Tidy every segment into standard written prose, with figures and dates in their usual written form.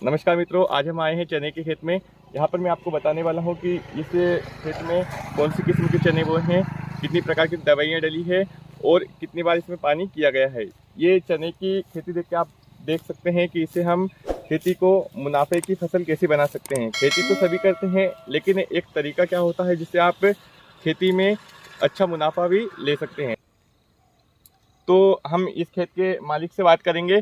नमस्कार मित्रों, आज हम आए हैं चने के खेत में। यहाँ पर मैं आपको बताने वाला हूँ कि इस खेत में कौन सी किस्म के चने बोए हैं, कितनी प्रकार की दवाइयाँ डली है और कितनी बार इसमें पानी किया गया है। ये चने की खेती देख के आप देख सकते हैं कि इसे हम खेती को मुनाफे की फसल कैसे बना सकते हैं। खेती तो सभी करते हैं, लेकिन एक तरीका क्या होता है जिससे आप खेती में अच्छा मुनाफा भी ले सकते हैं। तो हम इस खेत के मालिक से बात करेंगे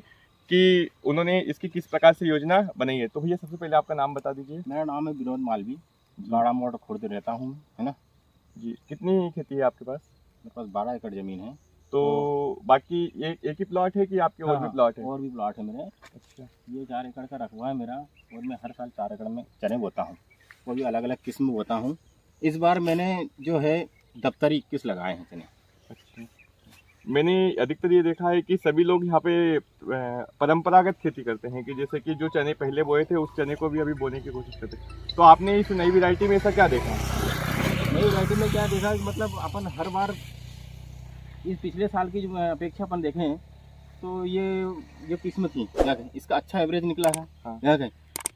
कि उन्होंने इसकी किस प्रकार से योजना बनाई है। तो भैया सबसे पहले आपका नाम बता दीजिए। मेरा नाम है विनोद मालवी, गाड़ा मोड़ खुर्द रहता हूँ, है ना जी, कितनी खेती है आपके पास? मेरे पास 12 एकड़ ज़मीन है। तो बाकी एक ही प्लॉट है कि आपके और भी प्लॉट है? और भी प्लॉट है मेरे। अच्छा, ये 4 एकड़ का रकबा है मेरा और मैं हर साल 4 एकड़ में चने बोता हूँ, वो भी अलग अलग किस्म बोता हूँ। इस बार मैंने जो है दफ्तरी 21 लगाए हैं चने। अच्छा। मैंने अधिकतर ये देखा है कि सभी लोग यहाँ पे परंपरागत खेती करते हैं कि जैसे कि जो चने पहले बोए थे उस चने को भी अभी बोने की कोशिश करते हैं। तो आपने इस नई वैरायटी में ऐसा क्या देखा? नई वैरायटी में क्या देखा, मतलब अपन हर बार इस पिछले साल की जो अपेक्षा अपन देखें तो ये किस्म थी क्या कहें, इसका अच्छा एवरेज निकला है। हाँ। क्या कहें,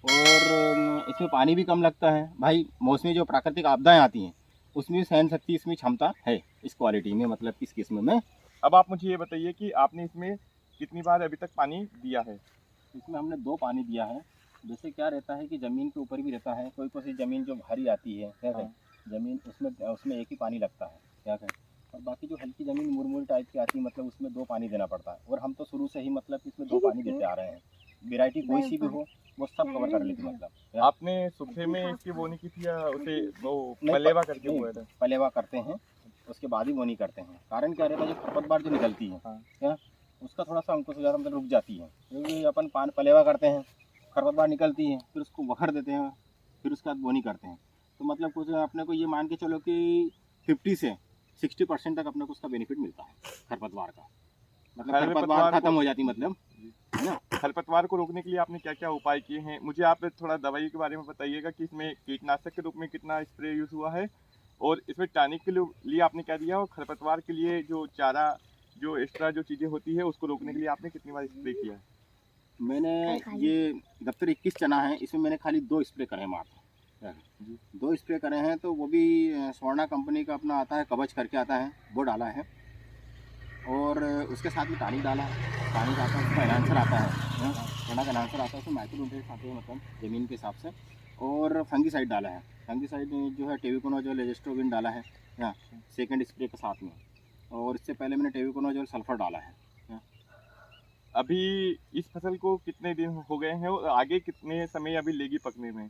और इसमें पानी भी कम लगता है। भाई मौसमी जो प्राकृतिक आपदाएं आती हैं उसमें सहन शक्ति, इसमें क्षमता है इस क्वालिटी में, मतलब इस किस्म में। अब आप मुझे ये बताइए कि आपने इसमें कितनी बार अभी तक पानी दिया है? इसमें हमने 2 पानी दिया है। जैसे क्या रहता है कि ज़मीन के ऊपर भी रहता है, कोई कोई ज़मीन जो भारी आती है क्या कहें, ज़मीन उसमें एक ही पानी लगता है क्या कहें, और बाकी जो हल्की ज़मीन मुरमुरी टाइप की आती है मतलब उसमें 2 पानी देना पड़ता है। और हम तो शुरू से ही मतलब इसमें 2 पानी देते आ रहे हैं। वैरायटी कोई सी भी हो वो सब कवर कर लेती मतलब। आपने सूखे में इसकी बोनी की थी या उसे वो पलेवा करके बोया था? पलेवा करते हैं, उसके बाद ही बोनी करते हैं। कारण क्या रहता है, जो खरपतवार जो निकलती है क्या उसका थोड़ा सा अंकुश हो जाता, मतलब रुक जाती है। क्योंकि अपन पलेवा करते हैं, खरपतवार निकलती है, फिर उसको वखर देते हैं, फिर उसके बाद बोनी करते हैं। तो मतलब कुछ अपने को ये मान के चलो कि 50 से 60% तक अपने को उसका बेनिफिट मिलता है खरपतवार का। मतलब खरपतवार खत्म हो जाती मतलब, है ना। खरपतवार को रोकने के लिए आपने क्या क्या उपाय किए हैं? मुझे आप थोड़ा दवाई के बारे में बताइएगा कि इसमें कीटनाशक के रूप में कितना स्प्रे यूज़ हुआ है और इसमें टॉनिक के लिए आपने क्या दिया, और खरपतवार के लिए जो चारा जो एक्स्ट्रा जो चीज़ें होती है उसको रोकने के लिए आपने कितनी बार स्प्रे किया है? मैंने ये दफ्तर 21 चना है, इसमें मैंने खाली 2 स्प्रे करे हैं मात्र। 2 स्प्रे करे हैं, तो वो भी स्वर्णा कंपनी का अपना आता है, कवच करके आता है, वो डाला है। और उसके साथ में पानी डाला है, पानी डालता है, उसका एनांसर आता है, स्वर्णा का एनांसर आता है, उसमें माइक्रोन्यूट्रिएंट्स आते हैं मतलब ज़मीन के हिसाब से। और फंगीसाइड डाला है, फंगीसाइड जो है टेविकोनाजोल एजेस्ट्रोबिन डाला है या सेकंड स्प्रे के साथ में। और इससे पहले मैंने टेविकोनाजोल सल्फर डाला है। अभी इस फसल को कितने दिन हो गए हैं और आगे कितने समय अभी लेगी पकने में?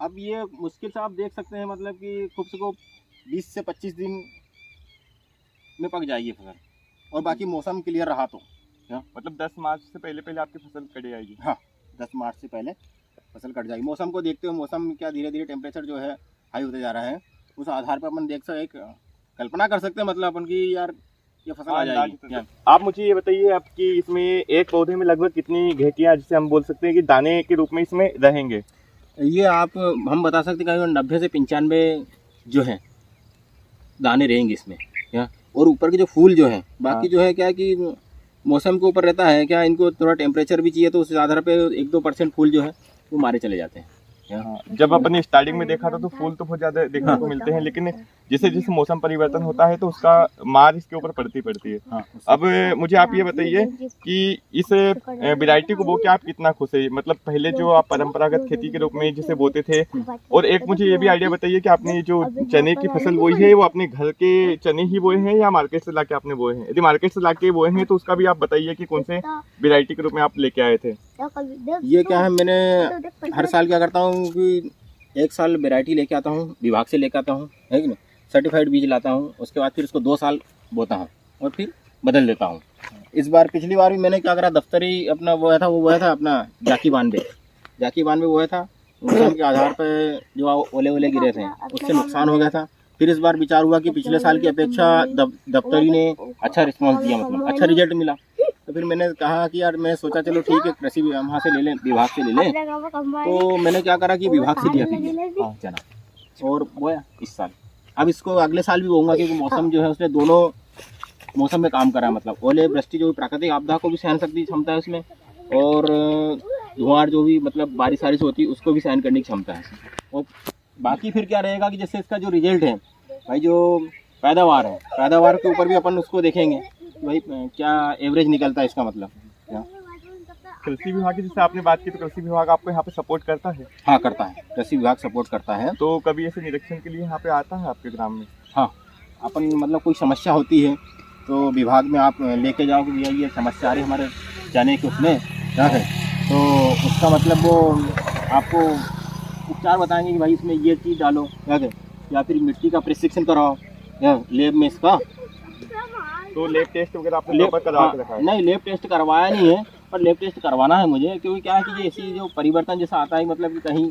अब ये मुश्किल से आप देख सकते हैं मतलब कि खूब से खूब 20 से 25 दिन में पक जाएगी फसल, और बाकी मौसम क्लियर रहा तो मतलब 10 मार्च से पहले आपकी फसल कट जाएगी? हाँ, 10 मार्च से पहले फसल कट जाएगी। मौसम को देखते हुए, मौसम क्या धीरे धीरे टेम्परेचर जो है हाई होते जा रहा है, उस आधार पर अपन देख सकते, एक कल्पना कर सकते हैं मतलब अपन की यार ये फसल आ जाएगी। आप मुझे ये बताइए आपकी इसमें एक पौधे में लगभग कितनी घेटियाँ, जिसे हम बोल सकते हैं कि दाने के रूप में इसमें रहेंगे? ये हम बता सकते हैं कि 90 से 95 जो है दाने रहेंगे इसमें क्या। और ऊपर के जो फूल जो है बाकी जो है क्या कि मौसम के ऊपर रहता है क्या, इनको थोड़ा टेम्परेचर भी चाहिए, तो उस आधार पे 1-2% फूल जो है वो मारे चले जाते हैं। जब अपन स्टार्टिंग में देखा था तो फूल तो बहुत ज्यादा देखने को मिलते हैं, लेकिन जैसे जैसे मौसम परिवर्तन होता है तो उसका मार इसके ऊपर पड़ती है। अब मुझे आप ये बताइए कि इस वैरायटी को बो के आप कितना खुश है? मतलब पहले जो आप परंपरागत खेती के रूप में जिसे बोते थे, और एक मुझे ये भी आइडिया बताइए कि आपने जो चने की फसल बोई है वो अपने घर के चने ही बोए हैं या मार्केट से लाके आपने बोए हैं? यदि मार्केट से लाके बोए हैं तो उसका भी आप बताइए कि कौन से वैरायटी के रूप में आप लेके आए थे। ये क्या है, मैंने हर साल क्या करता हूँ कि एक साल वैरायटी लेके आता हूँ, विभाग से लेके आता हूँ, है कि नहीं, सर्टिफाइड बीज लाता हूँ। उसके बाद फिर उसको 2 साल बोता हूँ और फिर बदल देता हूँ। इस बार पिछली बार भी मैंने क्या करा, दफ्तरी अपना वो बोया था अपना जाकी बानवे बोया था। मौसम के आधार पर जो ओले गिरे थे उससे नुकसान हो गया था। फिर इस बार विचार हुआ कि पिछले साल की अपेक्षा दफ्तरी ने अच्छा रिस्पॉन्स दिया, मतलब अच्छा रिजल्ट मिला। तो फिर मैंने कहा कि यार, मैं सोचा चलो ठीक है कृषि वहाँ से ले लें, विभाग से ले लें। तो मैंने क्या करा कि विभाग से दिया था चना और बोया इस साल। अब इसको अगले साल भी बोऊंगा क्योंकि मौसम जो है उसने दोनों मौसम में काम करा, मतलब ओले वृष्टि जो प्राकृतिक आपदा को भी सहन शक्ति क्षमता है उसमें, और धुआं जो भी मतलब बारिश वारिश होती है उसको भी सहन करने की क्षमता है। और बाकी फिर क्या रहेगा कि जैसे इसका जो रिजल्ट है भाई, जो पैदावार है, पैदावार के ऊपर भी अपन उसको देखेंगे कि भाई क्या एवरेज निकलता है इसका, मतलब क्या। कृषि विभाग की जैसे आपने बात की, तो कृषि विभाग आपको यहाँ पे सपोर्ट करता है? हाँ करता है, कृषि विभाग सपोर्ट करता है। तो कभी ऐसे निरीक्षण के लिए यहाँ पे आता है आपके ग्राम में? हाँ, अपन मतलब कोई समस्या होती है तो विभाग में आप लेके जाओ कि भैया ये समस्या आ रही है हमारे चने के उसमें क्या है, तो उसका मतलब वो आपको उपचार बताएंगे कि भाई इसमें ये चीज़ डालो क्या है, या फिर मिट्टी का प्रशिक्षण कराओ या लेब में इसका। तो लेब टेस्ट वगैरह आपने प्रॉपर करवा के रखा है? नहीं, लेब टेस्ट करवाया नहीं है, पर लेब टेस्ट करवाना है मुझे, क्योंकि क्या है कि ये ऐसी जो परिवर्तन जैसा आता है, मतलब कि कहीं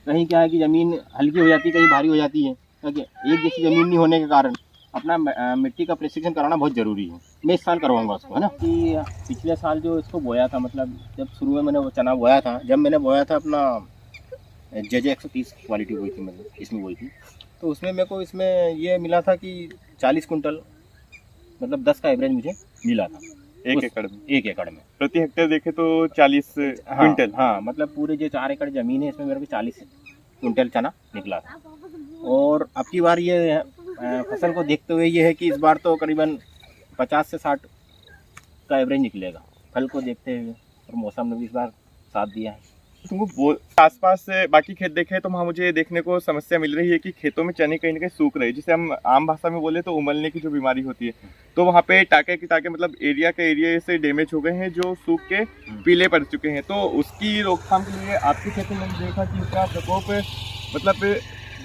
कहीं क्या है कि ज़मीन हल्की हो जाती है, कहीं भारी हो जाती है, एक जैसी ज़मीन नहीं होने के कारण अपना मिट्टी का प्रशिक्षण कराना बहुत ज़रूरी है। मैं इस साल करवाऊंगा उसको, है ना। कि पिछले साल जो इसको बोया था, मतलब जब शुरू में मैंने वो चना बोया था, जब मैंने बोया था अपना JJ 130 क्वालिटी बोई थी, मतलब इसमें बोई थी, तो उसमें मेरे को इसमें ये मिला था कि 40 कुंटल मतलब 10 का एवरेज मुझे मिला था एक एकड़ में। एक एकड़ में प्रति हेक्टेयर देखे तो 40 क्विंटल। हाँ, मतलब पूरे जो 4 एकड़ ज़मीन है इसमें मेरे को 40 कुंटल चना निकला था। और अब की बार ये फसल को देखते हुए ये है कि इस बार तो करीबन 50 से 60 का एवरेज निकलेगा, फल को देखते हुए, और मौसम ने भी इस बार साथ दिया है। तुमको आसपास से बाकी खेत देखे तो वहाँ मुझे देखने को समस्या मिल रही है कि खेतों में चने कहीं ना कहीं सूख रहे हैं, जिसे हम आम भाषा में बोले तो उमलने की जो बीमारी होती है। तो वहाँ पे टाके के टाके मतलब एरिया के एरिया से डैमेज हो गए हैं, जो सूख के पीले पड़ चुके हैं। तो उसकी रोकथाम के लिए आपके खेत में मैंने देखा कि उसका प्रकोप मतलब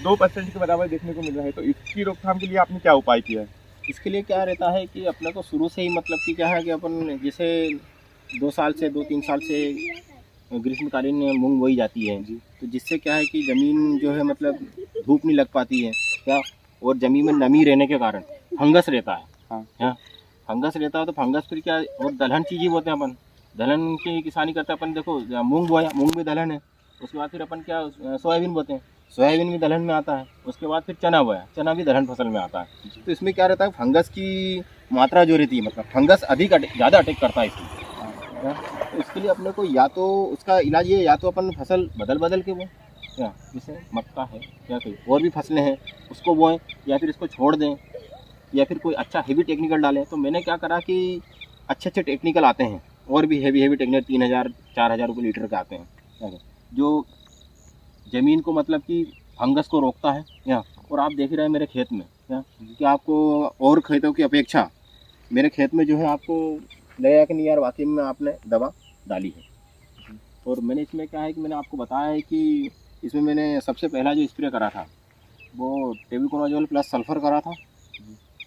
2% के बराबर देखने को मिल रहा है। तो इसकी रोकथाम के लिए आपने क्या उपाय किया है? इसके लिए क्या रहता है कि अपने को शुरू से ही मतलब कि क्या है कि अपन जैसे 2-3 साल से ग्रीष्मकालीन मूंग बोई जाती है, तो जिससे क्या है कि ज़मीन जो है मतलब धूप नहीं लग पाती है क्या, और ज़मीन में नमी रहने के कारण फंगस रहता है। हाँ, फंगस रहता है, तो फंगस फिर क्या, और दलहन चीज़ बोलते हैं अपन, दलहन की किसानी करते हैं अपन। देखो मूंग बोया, मूंग में दलहन है, उसके बाद फिर अपन क्या सोयाबीन बोते हैं, सोयाबीन भी दलहन में आता है, उसके बाद फिर चना बोया, चना भी दलहन फसल में आता है। तो इसमें क्या रहता है, फंगस की मात्रा जो रहती है, मतलब फंगस ज़्यादा अटैक करता है इसमें। तो इसके लिए अपने को या तो उसका इलाज ये, या तो अपन फसल बदल के बोएं क्या, जैसे मक्का है या कोई और भी फसलें हैं उसको बोएं, या फिर इसको छोड़ दें, या फिर कोई अच्छा हेवी टेक्निकल डालें। तो मैंने क्या करा कि अच्छे टेक्निकल आते हैं, और भी हेवी टेक्निकल 3000-4000 रुपये लीटर के आते हैं, जो ज़मीन को मतलब कि फंगस को रोकता है या। और आप देख रहे हैं मेरे खेत में क्या, कि आपको और खेतों की अपेक्षा मेरे खेत में जो है आपको लगेगा कि नहीं यार वाकई में आपने दवा डाली है। और मैंने इसमें क्या है कि मैंने आपको बताया है कि इसमें मैंने सबसे पहला जो स्प्रे करा था वो टेबुकोनाजोल प्लस सल्फर करा था,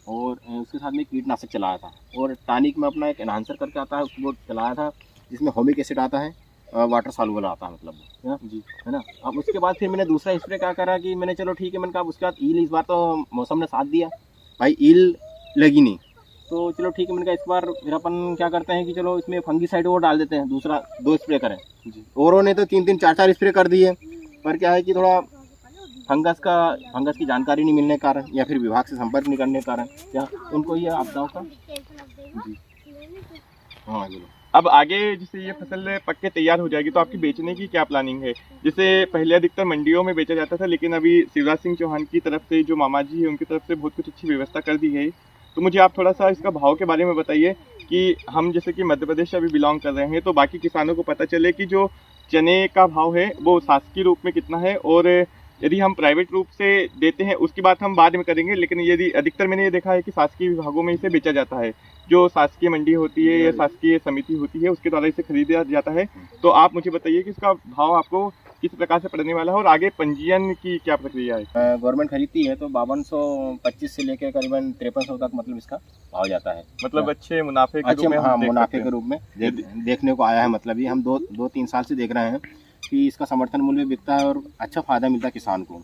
और उसके साथ में कीटनाशक चलाया था, और टॉनिक में अपना एक एनहांसर करके आता है उसको चलाया था, जिसमें होमिक एसिड आता है, वाटर सॉल्युबल आता है, मतलब है ना। अब उसके बाद फिर मैंने दूसरा स्प्रे क्या करा कि मैंने चलो ठीक है, मैंने कहा उसके बाद ईल, इस बार तो मौसम ने साथ दिया भाई, ईल लगी नहीं, तो चलो ठीक है, मैंने कहा इस बार फिर अपन क्या करते हैं कि चलो इसमें फंगीसाइड और डाल देते हैं, दूसरा 2 स्प्रे करें। औरों ने तो 3-3, 4-4 स्प्रे कर दिए, पर क्या है कि थोड़ा फंगस की जानकारी नहीं मिलने के कारण, या फिर विभाग से संपर्क नहीं करने के कारण, क्या उनको ये आपदाओं का। हाँ बोलो। अब आगे जैसे ये फसल पक के तैयार हो जाएगी तो आपकी बेचने की क्या प्लानिंग है? जैसे पहले अधिकतर मंडियों में बेचा जाता था, लेकिन अभी शिवराज सिंह चौहान की तरफ से जो मामा जी है उनकी तरफ से बहुत कुछ अच्छी व्यवस्था कर दी है। तो मुझे आप थोड़ा सा इसका भाव के बारे में बताइए कि हम जैसे कि मध्य प्रदेश से अभी बिलोंग कर रहे हैं, तो बाकी किसानों को पता चले कि जो चने का भाव है वो शासकीय रूप में कितना है, और यदि हम प्राइवेट रूप से देते हैं उसकी बात हम बाद में करेंगे। लेकिन यदि अधिकतर मैंने ये देखा है कि शासकीय विभागों में इसे बेचा जाता है, जो शासकीय मंडी होती है या शासकीय समिति होती है उसके द्वारा इसे खरीदा जाता है। तो आप मुझे बताइए कि इसका भाव आपको किस प्रकार से पड़ने वाला है, और आगे पंजीयन की क्या प्रक्रिया है? गवर्नमेंट खरीदती है तो 5225 से लेकर करीबन 5300 तक मतलब इसका भाव जाता है, मतलब अच्छे मुनाफे के रूप में, हाँ मुनाफे के रूप में देखने को आया है। मतलब ये हम 2-3 साल से देख रहे हैं कि इसका समर्थन मूल्य बिकता है और अच्छा फ़ायदा मिलता है किसान को।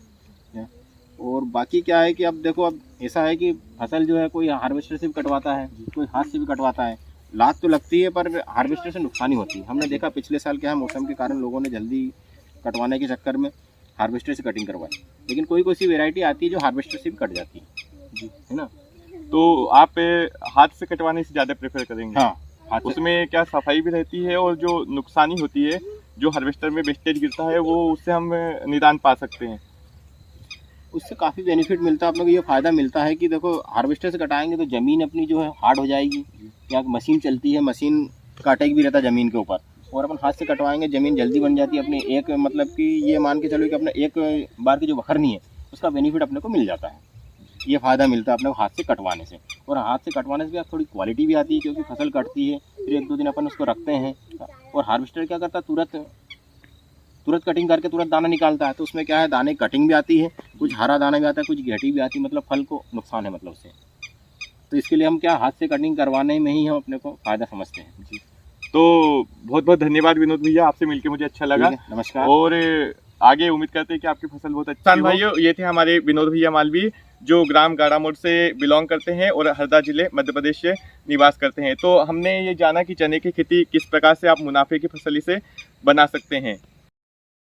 और बाकी क्या है कि अब देखो, अब ऐसा है कि फसल जो है कोई हार्वेस्टर से भी कटवाता है, कोई हाथ से भी कटवाता है, लात तो लगती है पर हार्वेस्टर से नुकसान ही होती है। हमने देखा पिछले साल क्या है, मौसम के कारण लोगों ने जल्दी कटवाने के चक्कर में हार्वेस्टर से कटिंग करवाई, लेकिन कोई सी वैरायटी आती है जो हार्वेस्टर से भी कट जाती है, है ना। तो आप हाथ से कटवाने से ज़्यादा प्रेफर करेंगे? हाँ, हाथ से उसमें क्या सफाई भी रहती है और जो नुकसानी होती है, जो हार्वेस्टर में वेस्टेज गिरता है, वो उससे हम निदान पा सकते हैं। उससे काफ़ी बेनिफिट मिलता है। आप लोग को ये फ़ायदा मिलता है कि देखो हार्वेस्टर से कटाएंगे तो ज़मीन अपनी जो है हार्ड हो जाएगी। यहाँ मशीन चलती है, मशीन का अटैक भी रहता है ज़मीन के ऊपर, और अपन हाथ से कटवाएंगे ज़मीन जल्दी बन जाती है अपनी। एक मतलब कि ये मान के चलो कि अपना एक बार की जो वखरनी है उसका बेनिफिट अपने को मिल जाता है। ये फ़ायदा मिलता है अपने को हाथ से कटवाने से। और हाथ से कटवाने से भी थोड़ी क्वालिटी भी आती है, क्योंकि फसल कटती है फिर 1-2 दिन अपन उसको रखते हैं। और हार्वेस्टर क्या करता है, तुरंत कटिंग करके तुरंत दाना निकालता है। तो उसमें क्या है, दाने कटिंग भी आती है, कुछ हरा दाना भी आता है, कुछ घटी भी आती है, मतलब फल को नुकसान है मतलब उससे। तो इसके लिए हम क्या हाथ से कटिंग करवाने में ही हम अपने को फ़ायदा समझते हैं जी। तो बहुत बहुत धन्यवाद विनोद भैया, आपसे मिलकर मुझे अच्छा लगा। नमस्कार। और आगे उम्मीद करते हैं कि आपकी फसल बहुत अच्छी हो। भाइयों, ये थे हमारे विनोद भैया मालवी, जो ग्राम गाड़ामोड़ से बिलोंग करते हैं और हरदा जिले मध्य प्रदेश से निवास करते हैं। तो हमने ये जाना कि चने की खेती किस प्रकार से आप मुनाफे की फसल इसे बना सकते हैं।